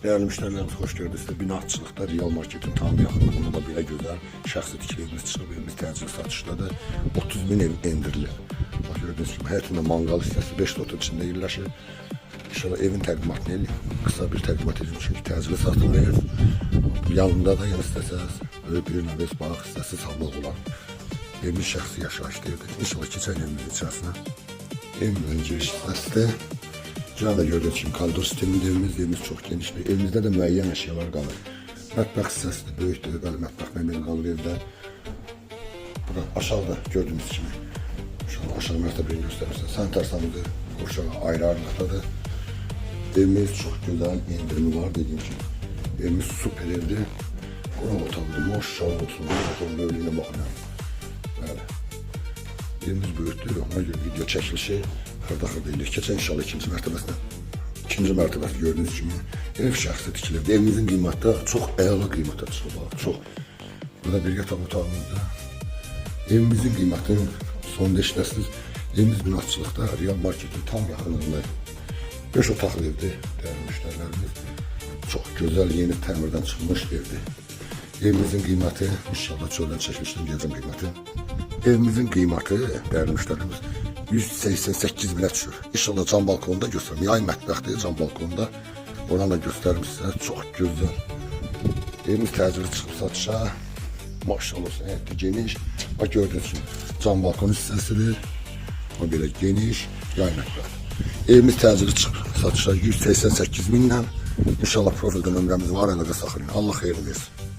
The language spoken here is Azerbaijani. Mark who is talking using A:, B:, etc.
A: Değerli müşterilerimiz, hoş gördünüz. Binaatçılıqda Real Marketin tam yaxınlığında da belə gözəl şəxsi tikiliyimiz çıxıb, evimiz təcili satışdadır. 30.000 ev endirilir. Bax, gördüğünüz gibi həyətində mangal hissəsi 5 lotur içində yerləşir. İnşallah evin təqdimatını eləyim. Qısa bir təqdimat edeyim çünki təcili satılır. Yanında da yan istəsəz, böyle bir nöbət bağ hissəsi sağlıq olan. Evimiz şəxsi yaşayışdaydı. İnşallah keçən evimizin içərisinə. Evimizin giriş hissəsi. Cana da gördüğünüz gibi koridor sisteminde evimiz çok geniş bir. Evimizde de müəyyən eşyalar qalır. Mətbəx hissəsi də böyükdür, bəli, mətbəx məbəli qalır evdə. Burada aşağıda gördüğünüz kimi. Şu an aşağı mərtəbəni göstərirsən. Sanitar sanıdı aşağı ayrı-ayrılıqdadır. Evimiz çok güzel, indirimi var dediğim gibi. Evimiz süper evdir. Qonaq otağıdır, maşallah olsun. Qonaq otağının böyüklüyünə baxın. Bəli. Evimiz böyükdür, ona göre video çəkilişi xırda-xırda eləyir. Keçən inşallah ikinci mərtəbəsi gördüğünüz kimi ev şəxsi tikilib. Evimizin qiyməti çox əla qiymətə çıxıb. Çox. Burada bir yataq otağımızda. Evimizin qiyməti son deşdəsiz. Evimiz binaatçılıqda Real Marketin tam yaxınlığında. 5 otaqlı evdir değerli müşterilerimiz. Çok güzel, yeni təmirdən çıxmış evdir. Evimizin qiyməti inşallah çöldən çəkmişdən gələcəm qiyməti. Evimizin qiyməti değerli müşterilerimiz 188 bine düşür. İnşallah cam balkonda göstereyim. Yay mətbəxdir cam balkonda. Oradan da göstereyim size. Çok güzel. Evimiz təcili çıxıb satışa. Maşallah olsun. Həyətdə geniş. Bak gördüğünüz gibi cam balkon hissəsidir. O belə geniş. Yay mətbəx. Evimiz təcili çıxıb satışa 188 binlə. İnşallah profildə nömrəmiz var. Əlaqə saxlayın. Allah xeyir versin.